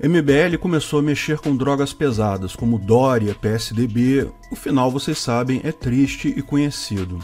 MBL começou a mexer com drogas pesadas, como Dória, PSDB. O final, vocês sabem, é triste e conhecido.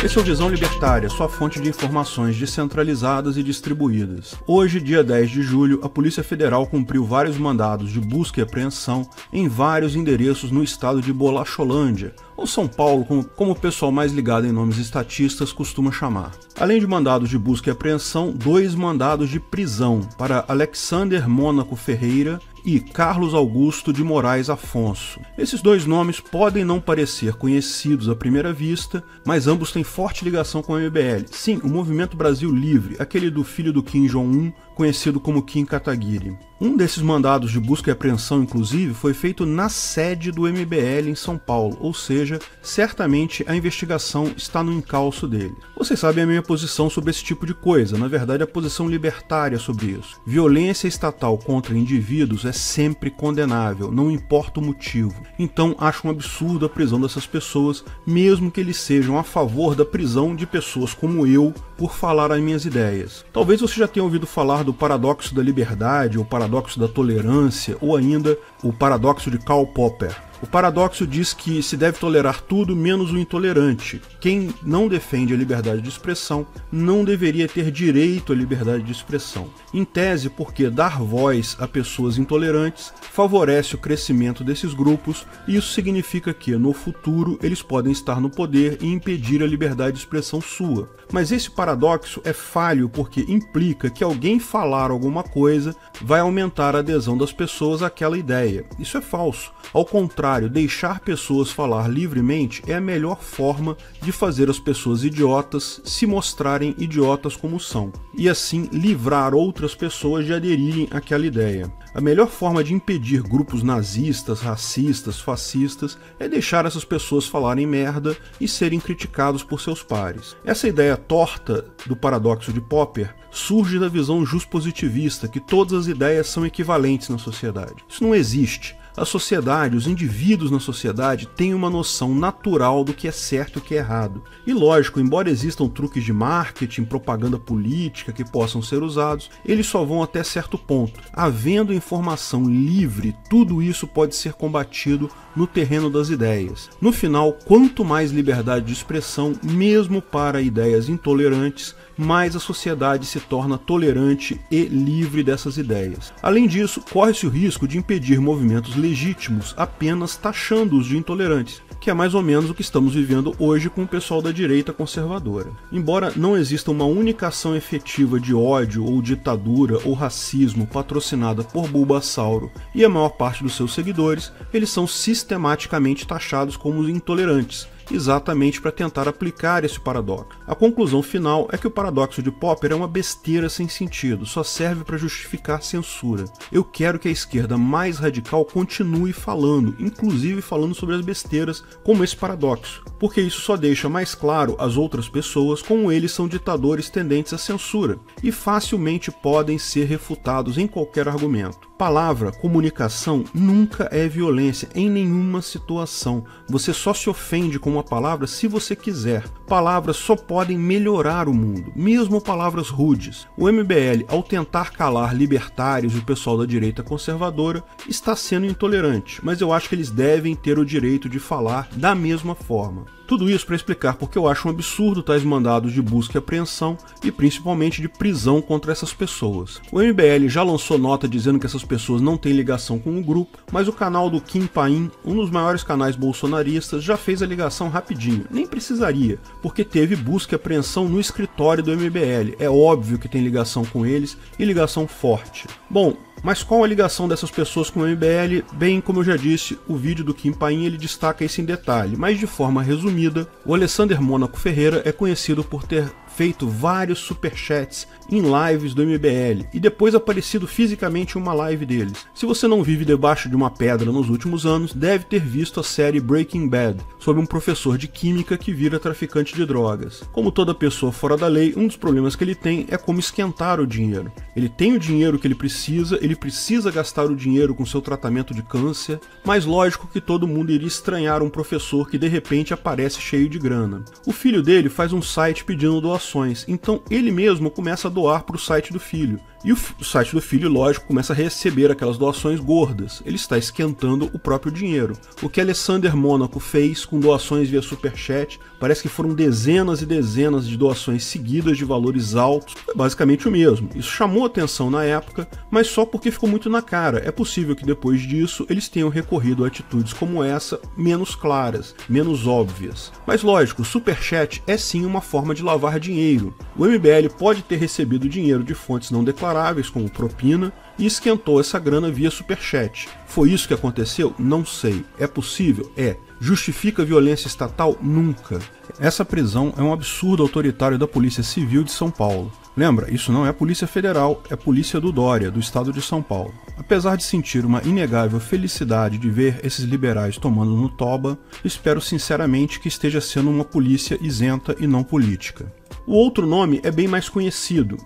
Esse é o Visão Libertária, sua fonte de informações descentralizadas e distribuídas. Hoje, dia 10 de julho, a Polícia Federal cumpriu vários mandados de busca e apreensão em vários endereços no estado de Bolacholândia, ou São Paulo, como o pessoal mais ligado em nomes estatistas costuma chamar. Além de mandados de busca e apreensão, 2 mandados de prisão para Alexander Mônaco Ferreira e Carlos Augusto de Moraes Afonso. Esses 2 nomes podem não parecer conhecidos à primeira vista, mas ambos têm forte ligação com o MBL. Sim, o Movimento Brasil Livre, aquele do filho do Kim Jong-un, conhecido como Kim Kataguiri. Um desses mandados de busca e apreensão, inclusive, foi feito na sede do MBL em São Paulo, ou seja, certamente a investigação está no encalço dele. Vocês sabem a minha posição sobre esse tipo de coisa, na verdade a posição libertária sobre isso. Violência estatal contra indivíduos é sempre condenável, não importa o motivo. Então acho um absurdo a prisão dessas pessoas, mesmo que eles sejam a favor da prisão de pessoas como eu por falar as minhas ideias. Talvez você já tenha ouvido falar do paradoxo da liberdade, ou paradoxo da tolerância, ou ainda o paradoxo de Karl Popper. O paradoxo diz que se deve tolerar tudo menos o intolerante. Quem não defende a liberdade de expressão não deveria ter direito à liberdade de expressão. Em tese, porque dar voz a pessoas intolerantes favorece o crescimento desses grupos, e isso significa que, no futuro, eles podem estar no poder e impedir a liberdade de expressão sua. Mas esse paradoxo é falho porque implica que alguém falar alguma coisa vai aumentar a adesão das pessoas àquela ideia. Isso é falso. Ao contrário, deixar pessoas falar livremente é a melhor forma de fazer as pessoas idiotas se mostrarem idiotas como são, e assim livrar outras pessoas de aderirem àquela ideia. A melhor forma de impedir grupos nazistas, racistas, fascistas é deixar essas pessoas falarem merda e serem criticados por seus pares. Essa ideia torta do paradoxo de Popper surge da visão justpositivista, que todas as ideias são equivalentes na sociedade. Isso não existe. A sociedade, os indivíduos na sociedade têm uma noção natural do que é certo e o que é errado. E lógico, embora existam truques de marketing, propaganda política que possam ser usados, eles só vão até certo ponto. Havendo informação livre, tudo isso pode ser combatido no terreno das ideias. No final, quanto mais liberdade de expressão, mesmo para ideias intolerantes, mais a sociedade se torna tolerante e livre dessas ideias. Além disso, corre-se o risco de impedir movimentos legítimos apenas taxando-os de intolerantes, que é mais ou menos o que estamos vivendo hoje com o pessoal da direita conservadora. Embora não exista uma única ação efetiva de ódio ou ditadura ou racismo patrocinada por Bulbasauro e a maior parte dos seus seguidores, eles são sistematicamente taxados como intolerantes, exatamente para tentar aplicar esse paradoxo. A conclusão final é que o paradoxo de Popper é uma besteira sem sentido, só serve para justificar censura. Eu quero que a esquerda mais radical continue falando, inclusive falando sobre as besteiras como esse paradoxo, porque isso só deixa mais claro às outras pessoas como eles são ditadores tendentes à censura e facilmente podem ser refutados em qualquer argumento. Palavra, comunicação nunca é violência em nenhuma situação. Você só se ofende com uma palavra se você quiser. Palavras só podem melhorar o mundo, mesmo palavras rudes. O MBL, ao tentar calar libertários e o pessoal da direita conservadora, está sendo intolerante, mas eu acho que eles devem ter o direito de falar da mesma forma. Tudo isso para explicar porque eu acho um absurdo tais mandados de busca e apreensão e principalmente de prisão contra essas pessoas. O MBL já lançou nota dizendo que essas pessoas não têm ligação com o grupo, mas o canal do Kim Paim, um dos maiores canais bolsonaristas, já fez a ligação rapidinho. Nem precisaria, porque teve busca e apreensão no escritório do MBL. É óbvio que tem ligação com eles e ligação forte. Bom, mas qual a ligação dessas pessoas com o MBL? Bem, como eu já disse, o vídeo do Kim Paim ele destaca isso em detalhe, mas de forma resumida, o Alexander Mônaco Ferreira é conhecido por ter feito vários superchats em lives do MBL e depois aparecido fisicamente em uma live deles. Se você não vive debaixo de uma pedra nos últimos anos, deve ter visto a série Breaking Bad, sobre um professor de química que vira traficante de drogas. Como toda pessoa fora da lei, um dos problemas que ele tem é como esquentar o dinheiro. Ele tem o dinheiro que ele precisa gastar o dinheiro com seu tratamento de câncer, mas lógico que todo mundo iria estranhar um professor que de repente aparece cheio de grana. O filho dele faz um site pedindo doações, então ele mesmo começa a doar para o site do filho. E o site do filho, lógico, começa a receber aquelas doações gordas. Ele está esquentando o próprio dinheiro. O que Alexander Mônaco fez com doações via Superchat, parece que foram dezenas e dezenas de doações seguidas de valores altos, foi basicamente o mesmo. Isso chamou atenção na época, mas só porque ficou muito na cara. É possível que depois disso eles tenham recorrido a atitudes como essa, menos claras, menos óbvias. Mas lógico, o Superchat é sim uma forma de lavar dinheiro. O MBL pode ter recebido dinheiro de fontes não declaradas, como propina, e esquentou essa grana via Superchat. Foi isso que aconteceu? Não sei. É possível? É. Justifica a violência estatal? Nunca. Essa prisão é um absurdo autoritário da Polícia Civil de São Paulo. Lembra, isso não é Polícia Federal, é Polícia do Dória, do estado de São Paulo. Apesar de sentir uma inegável felicidade de ver esses liberais tomando no toba, espero sinceramente que esteja sendo uma polícia isenta e não política. O outro nome é bem mais conhecido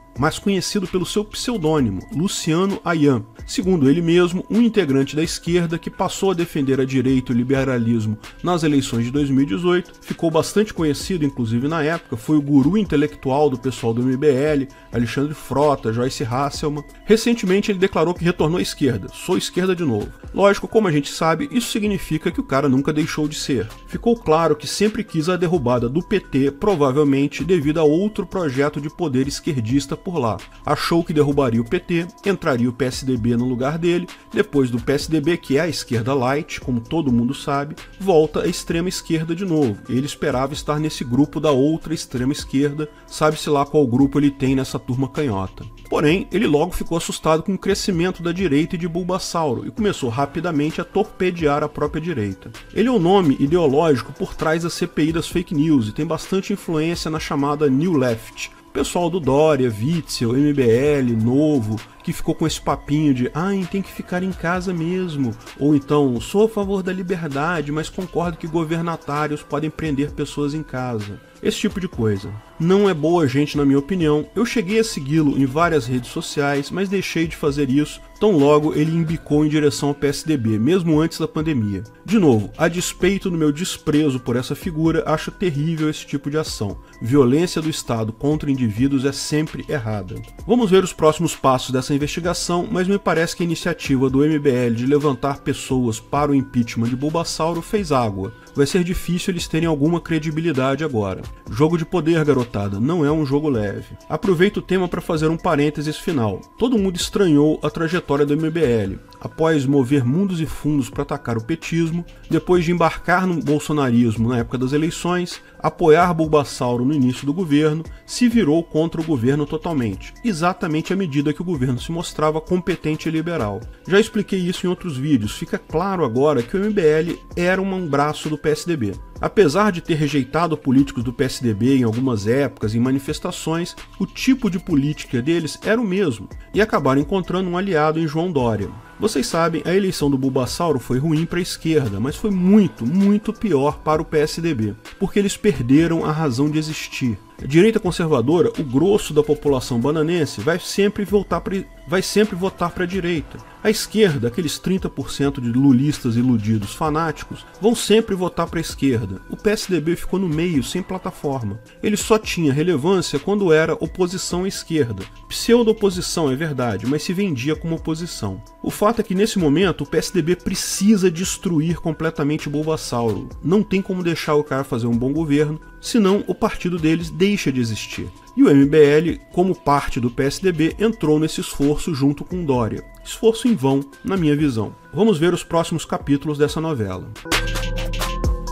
pelo seu pseudônimo, Luciano Ayan. Segundo ele mesmo, um integrante da esquerda que passou a defender a direita e o liberalismo nas eleições de 2018, ficou bastante conhecido, inclusive na época, foi o guru intelectual do pessoal do MBL, Alexandre Frota, Joyce Hasselman. Recentemente ele declarou que retornou à esquerda, sou esquerda de novo. Lógico, como a gente sabe, isso significa que o cara nunca deixou de ser. Ficou claro que sempre quis a derrubada do PT, provavelmente devido a outro projeto de poder esquerdista por lá. Achou que derrubaria o PT, entraria o PSDB no lugar dele, depois do PSDB, que é a esquerda light, como todo mundo sabe, volta a extrema esquerda de novo. Ele esperava estar nesse grupo da outra extrema esquerda, sabe-se lá qual grupo ele tem nessa turma canhota. Porém, ele logo ficou assustado com o crescimento da direita e de Bulbasauro e começou rapidamente a torpedear a própria direita. Ele é o nome ideológico por trás da CPI das fake news e tem bastante influência na chamada New Left. O pessoal do Dória, Witzel, MBL, Novo, que ficou com esse papinho de tem que ficar em casa mesmo, ou então, sou a favor da liberdade, mas concordo que governatários podem prender pessoas em casa. Esse tipo de coisa. Não é boa gente, na minha opinião. Eu cheguei a segui-lo em várias redes sociais, mas deixei de fazer isso tão logo ele embicou em direção ao PSDB, mesmo antes da pandemia. De novo, a despeito do meu desprezo por essa figura, acho terrível esse tipo de ação. Violência do Estado contra indivíduos é sempre errada. Vamos ver os próximos passos dessa investigação, mas me parece que a iniciativa do MBL de levantar pessoas para o impeachment de Bulbasauro fez água. Vai ser difícil eles terem alguma credibilidade agora. Jogo de poder, garotada, não é um jogo leve. Aproveito o tema para fazer um parênteses final. Todo mundo estranhou a trajetória do MBL. Após mover mundos e fundos para atacar o petismo, depois de embarcar no bolsonarismo na época das eleições, apoiar Bulbasauro no início do governo, se virou contra o governo totalmente, exatamente à medida que o governo se mostrava competente e liberal. Já expliquei isso em outros vídeos, fica claro agora que o MBL era um braço do PSDB. Apesar de ter rejeitado políticos do PSDB em algumas épocas, em manifestações, o tipo de política deles era o mesmo, e acabaram encontrando um aliado em João Dória. Vocês sabem, a eleição do Bulbasauro foi ruim para a esquerda, mas foi muito, muito pior para o PSDB, porque eles perderam a razão de existir. A direita conservadora, o grosso da população bananense, vai sempre votar para a direita. A esquerda, aqueles 30% de lulistas iludidos fanáticos, vão sempre votar para a esquerda. O PSDB ficou no meio, sem plataforma. Ele só tinha relevância quando era oposição à esquerda. Pseudo-oposição, é verdade, mas se vendia como oposição. O fato é que nesse momento o PSDB precisa destruir completamente o Bulbasauro. Não tem como deixar o cara fazer um bom governo, senão o partido deles deixa de existir. E o MBL, como parte do PSDB, entrou nesse esforço junto com Dória. Esforço em vão, na minha visão. Vamos ver os próximos capítulos dessa novela.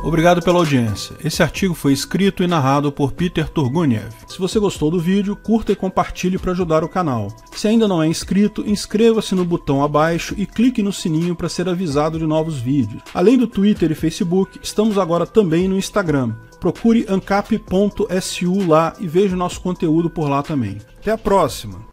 Obrigado pela audiência. Esse artigo foi escrito e narrado por Peter Turguniev. Se você gostou do vídeo, curta e compartilhe para ajudar o canal. Se ainda não é inscrito, inscreva-se no botão abaixo e clique no sininho para ser avisado de novos vídeos. Além do Twitter e Facebook, estamos agora também no Instagram. Procure ancap.su lá e veja nosso conteúdo por lá também. Até a próxima!